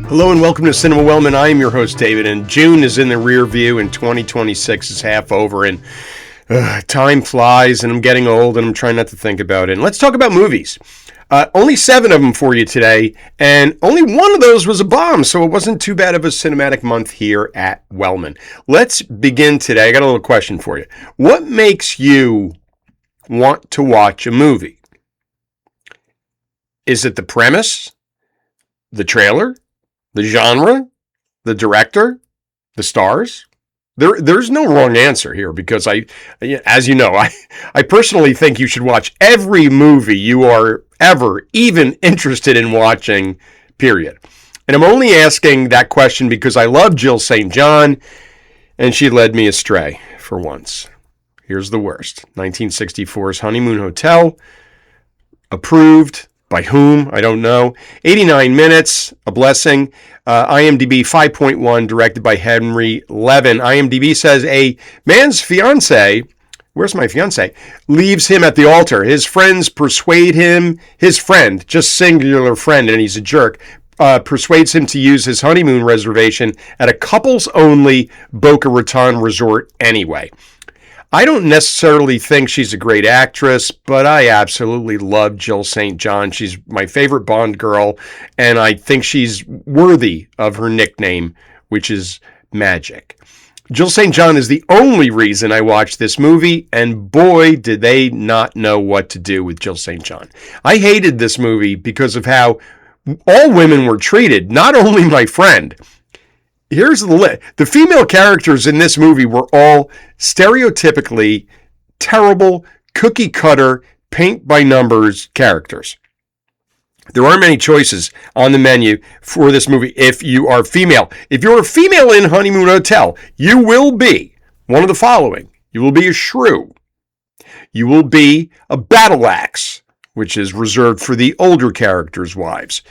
Hello and welcome to Cinema Wellman. I am your host, David, and June is in the rear view and 2026 is half over, and time flies, and I'm getting old, and I'm trying not to think about it. And let's talk about movies. Only 7 of them for you today, and only one of those was a bomb, so it wasn't too bad of a cinematic month here at Wellman. Let's begin today. I got a little question for you. What makes you want to watch a movie? Is it the premise, the trailer, the genre, the director, the stars? There's no wrong answer here because as you know, I personally think you should watch every movie you are ever even interested in watching, period. And I'm only asking that question because I love Jill St. John, and she led me astray for once. Here's the worst. 1964's Honeymoon Hotel, approved. By whom? I don't know. 89 minutes, a blessing. IMDb 5.1, directed by Henry Levin. IMDb says a man's fiance, where's my fiance, leaves him at the altar. His friends persuade him, his friend, just singular friend, and he's a jerk, persuades him to use his honeymoon reservation at a couples-only Boca Raton resort anyway. I don't necessarily think she's a great actress, but I absolutely love Jill St. John. She's my favorite Bond girl, and I think she's worthy of her nickname, which is Magic. Jill St. John is the only reason I watched this movie, and boy, did they not know what to do with Jill St. John. I hated this movie because of how all women were treated, not only my friend. Here's the list. The female characters in this movie were all stereotypically terrible, cookie-cutter, paint-by-numbers characters. There aren't many choices on the menu for this movie if you are female. If you're a female in Honeymoon Hotel, you will be one of the following. You will be a shrew. You will be a battle axe, which is reserved for the older characters' wives.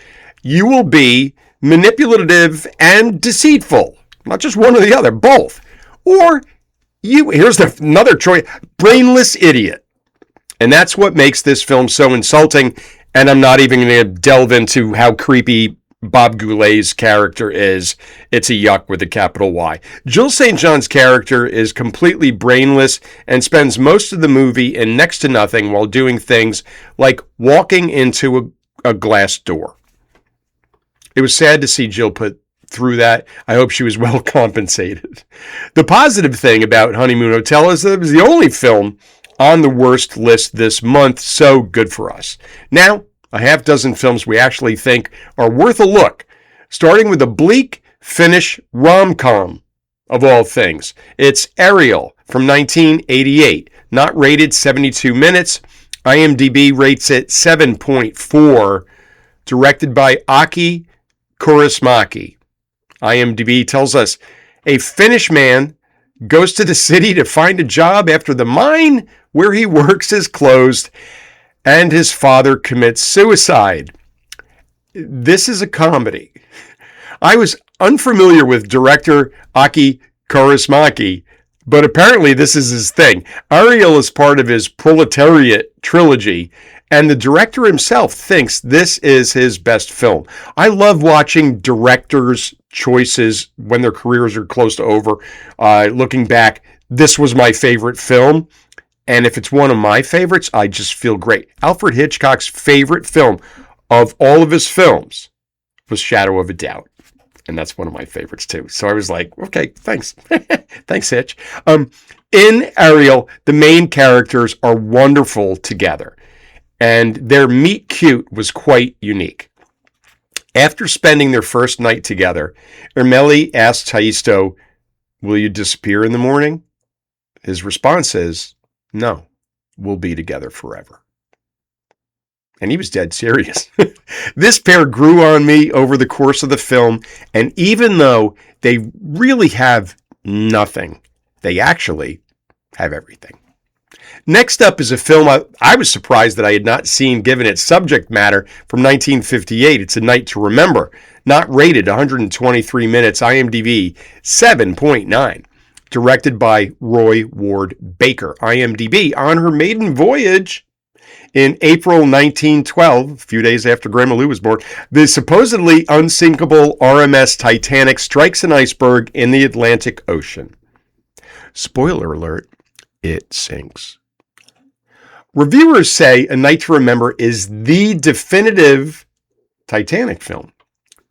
You will be manipulative and deceitful. Not just one or the other, both. Or here's another choice, brainless idiot. And that's what makes this film so insulting. And I'm not even going to delve into how creepy Bob Goulet's character is. It's a yuck with a capital Y. Jill St. John's character is completely brainless and spends most of the movie in next to nothing while doing things like walking into a glass door. It was sad to see Jill put through that. I hope she was well compensated. The positive thing about Honeymoon Hotel is that it was the only film on the worst list this month, so good for us. Now, a half dozen films we actually think are worth a look, starting with a bleak Finnish rom-com of all things. It's Ariel from 1988, not rated 72 minutes. IMDb rates it 7.4, directed by Aki Kaurismäki. IMDb tells us a Finnish man goes to the city to find a job after the mine where he works is closed and his father commits suicide. This is a comedy. I was unfamiliar with director Aki Kaurismäki, but apparently this is his thing. Ariel is part of his Proletariat trilogy, and the director himself thinks this is his best film. I love watching directors' choices when their careers are close to over. Looking back, this was my favorite film. And if it's one of my favorites, I just feel great. Alfred Hitchcock's favorite film of all of his films was Shadow of a Doubt. And that's one of my favorites too. So I was like, okay, thanks. Thanks, Hitch. In Ariel, the main characters are wonderful together. And their meet cute was quite unique. After spending their first night together, Ermeli asks Taisto, "Will you disappear in the morning?" His response is, "No, we'll be together forever." And he was dead serious. This pair grew on me over the course of the film, and even though they really have nothing, they actually have everything. Next up is a film I was surprised that I had not seen given its subject matter from 1958. It's A Night to Remember. Not rated, 123 minutes, IMDb 7.9. Directed by Roy Ward Baker. IMDb, on her maiden voyage In April 1912, a few days after Grandma Lou was born, the supposedly unsinkable RMS Titanic strikes an iceberg in the Atlantic Ocean. Spoiler alert, it sinks. Reviewers say A Night to Remember is the definitive Titanic film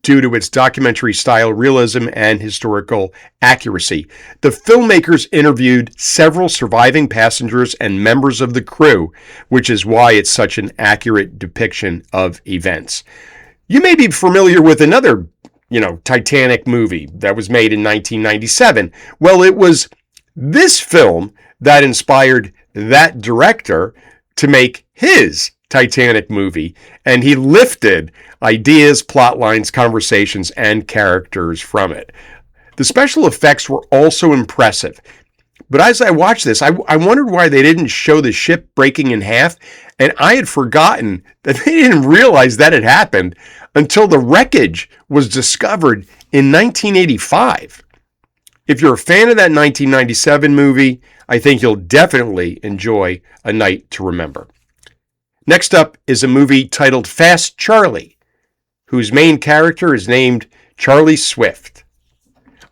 due to its documentary-style realism and historical accuracy. The filmmakers interviewed several surviving passengers and members of the crew, which is why it's such an accurate depiction of events. You may be familiar with another, Titanic movie that was made in 1997. Well, it was this film that inspired that director to make his Titanic movie, and he lifted ideas, plot lines, conversations, and characters from it. The special effects were also impressive. But as I watched this, I wondered why they didn't show the ship breaking in half, and I had forgotten that they didn't realize that had happened until the wreckage was discovered in 1985. If you're a fan of that 1997 movie, I think you'll definitely enjoy A Night to Remember. Next up is a movie titled Fast Charlie, whose main character is named Charlie Swift.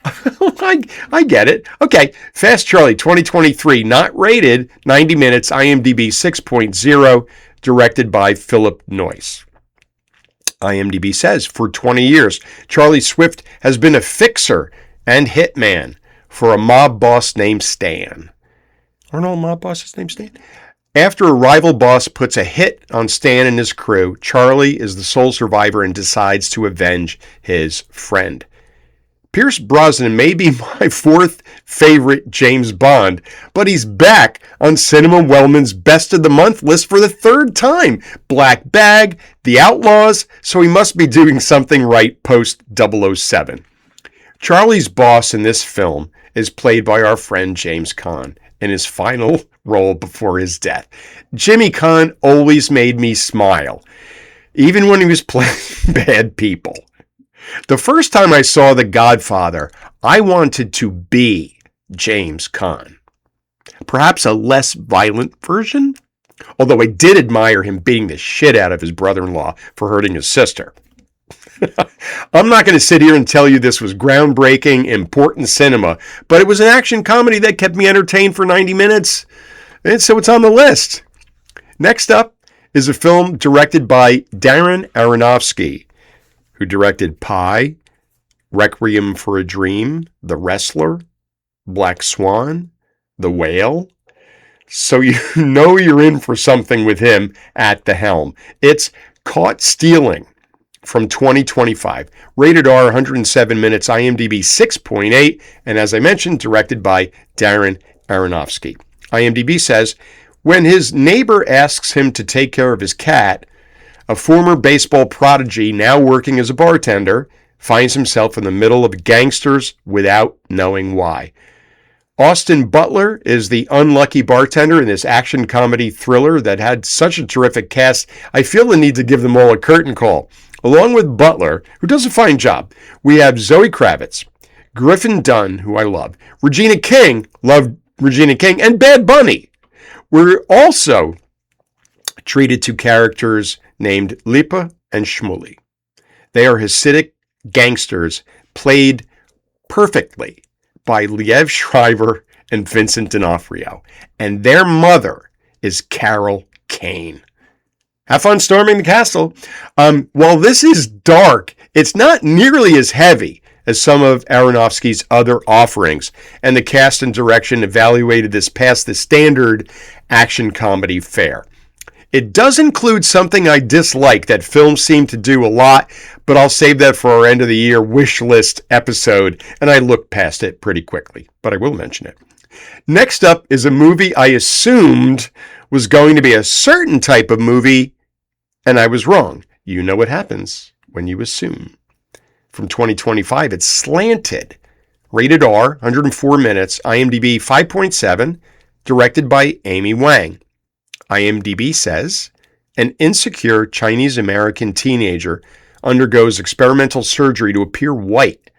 I get it. Okay, Fast Charlie 2023, not rated, 90 minutes, IMDb 6.0, directed by Philip Noyce. IMDb says, for 20 years, Charlie Swift has been a fixer and hitman for a mob boss named Stan. Aren't all mob bosses named Stan? After a rival boss puts a hit on Stan and his crew, Charlie is the sole survivor and decides to avenge his friend. Pierce Brosnan may be my fourth favorite James Bond, but he's back on Cinema Wellman's Best of the Month list for the third time. Black Bag, The Outlaws, so he must be doing something right post 007. Charlie's boss in this film is played by our friend James Caan in his final role before his death. Jimmy Caan always made me smile, even when he was playing bad people. The first time I saw The Godfather, I wanted to be James Caan. Perhaps a less violent version, although I did admire him beating the shit out of his brother-in-law for hurting his sister. I'm not going to sit here and tell you this was groundbreaking, important cinema, but it was an action comedy that kept me entertained for 90 minutes, and so it's on the list. Next up is a film directed by Darren Aronofsky, who directed Pi, Requiem for a Dream, The Wrestler, Black Swan, The Whale. So you know you're in for something with him at the helm. It's Caught Stealing from 2025. Rated R, 107 minutes, IMDb 6.8, and as I mentioned, directed by Darren Aronofsky. IMDb says, when his neighbor asks him to take care of his cat, a former baseball prodigy now working as a bartender finds himself in the middle of gangsters without knowing why. Austin Butler is the unlucky bartender in this action comedy thriller that had such a terrific cast, I feel the need to give them all a curtain call. Along with Butler, who does a fine job, we have Zoe Kravitz, Griffin Dunne, who I love, Regina King, loved Regina King, and Bad Bunny. We're also treated to characters named Lipa and Shmuley. They are Hasidic gangsters played perfectly by Liev Schreiber and Vincent D'Onofrio, and their mother is Carol Kane. Have fun storming the castle. While this is dark, it's not nearly as heavy as some of Aronofsky's other offerings, and the cast and direction evaluated this past the standard action comedy fare. It does include something I dislike that films seem to do a lot, but I'll save that for our end of the year wish list episode, and I looked past it pretty quickly, but I will mention it. Next up is a movie I assumed was going to be a certain type of movie, and I was wrong. You know what happens when you assume. From 2025, it's Slanted. Rated R, 104 minutes, IMDb 5.7, directed by Amy Wang. IMDb says, an insecure Chinese-American teenager undergoes experimental surgery to appear white,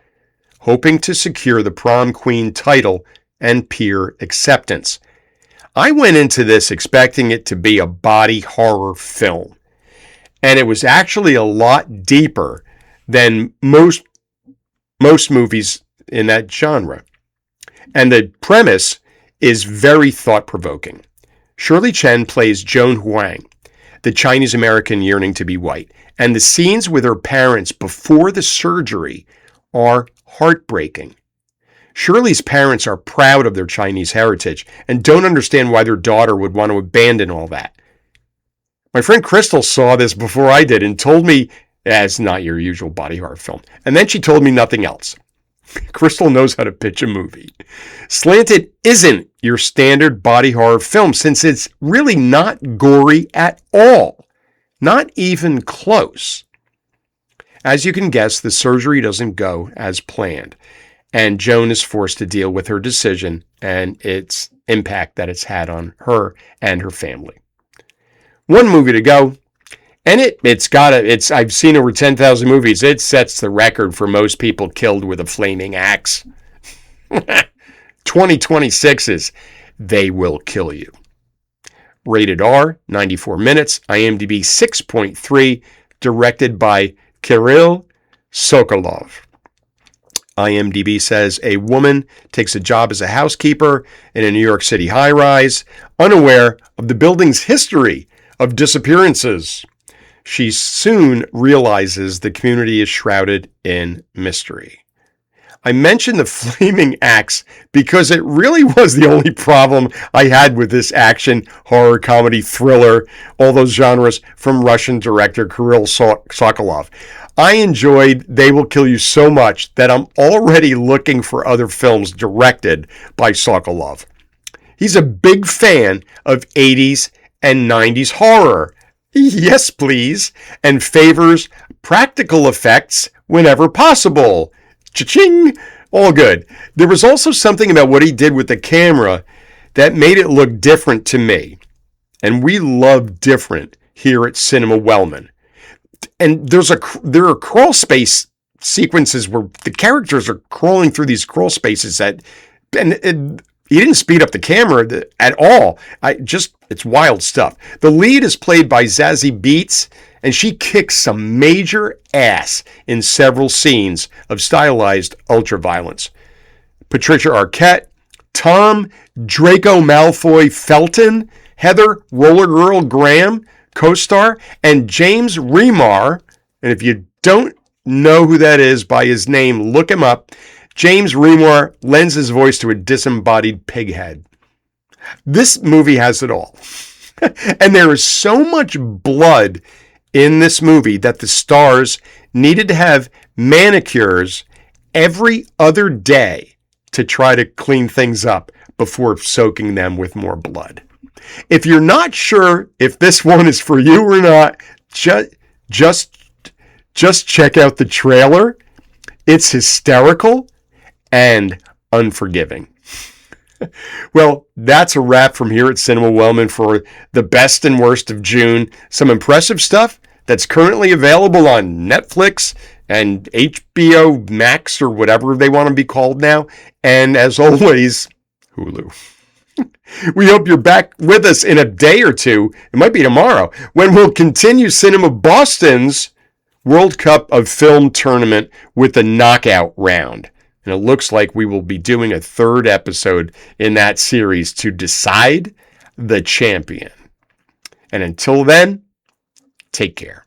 hoping to secure the prom queen title and peer acceptance. I went into this expecting it to be a body horror film, and it was actually a lot deeper than most movies in that genre. And the premise is very thought-provoking. Shirley Chen plays Joan Huang, the Chinese-American yearning to be white, and the scenes with her parents before the surgery are heartbreaking. Shirley's parents are proud of their Chinese heritage and don't understand why their daughter would want to abandon all that. My friend Crystal saw this before I did and told me, it's not your usual body horror film. And then she told me nothing else. Crystal knows how to pitch a movie. Slanted isn't your standard body horror film since it's really not gory at all. Not even close. As you can guess, the surgery doesn't go as planned, and Joan is forced to deal with her decision and its impact that it's had on her and her family. One movie to go, and I've seen over 10,000 movies. It sets the record for most people killed with a flaming axe. 2026's They Will Kill You. Rated R, 94 minutes, IMDb 6.3, directed by Kirill Sokolov. IMDb says a woman takes a job as a housekeeper in a New York City high-rise, unaware of the building's history of disappearances. She soon realizes the community is shrouded in mystery. I mentioned the flaming axe because it really was the only problem I had with this action, horror, comedy, thriller, all those genres from Russian director Kirill Sokolov. I enjoyed They Will Kill You so much that I'm already looking for other films directed by Sokolov. He's a big fan of 80s and 90s horror. Yes, please. And favors practical effects whenever possible. Cha-ching! All good. There was also something about what he did with the camera that made it look different to me. And we love different here at Cinema Wellman. And there are crawl space sequences where the characters are crawling through these crawl spaces he didn't speed up the camera at all. It's wild stuff. The lead is played by Zazie Beetz, and she kicks some major ass in several scenes of stylized ultraviolence. Patricia Arquette, Tom Draco Malfoy Felton, Heather Roller Girl Graham, co-star, and James Remar. And if you don't know who that is by his name, look him up. James Remar lends his voice to a disembodied pig head. This movie has it all. And there is so much blood in this movie that the stars needed to have manicures every other day to try to clean things up before soaking them with more blood. If you're not sure if this one is for you or not, just check out the trailer. It's hysterical and unforgiving. Well, that's a wrap from here at Cinema Wellman for the best and worst of June. Some impressive stuff that's currently available on Netflix and HBO Max or whatever they want to be called now. And as always, Hulu. We hope you're back with us in a day or two. It might be tomorrow when we'll continue Cinema Boston's World Cup of Film tournament with the knockout round. And it looks like we will be doing a third episode in that series to decide the champion. And until then, take care.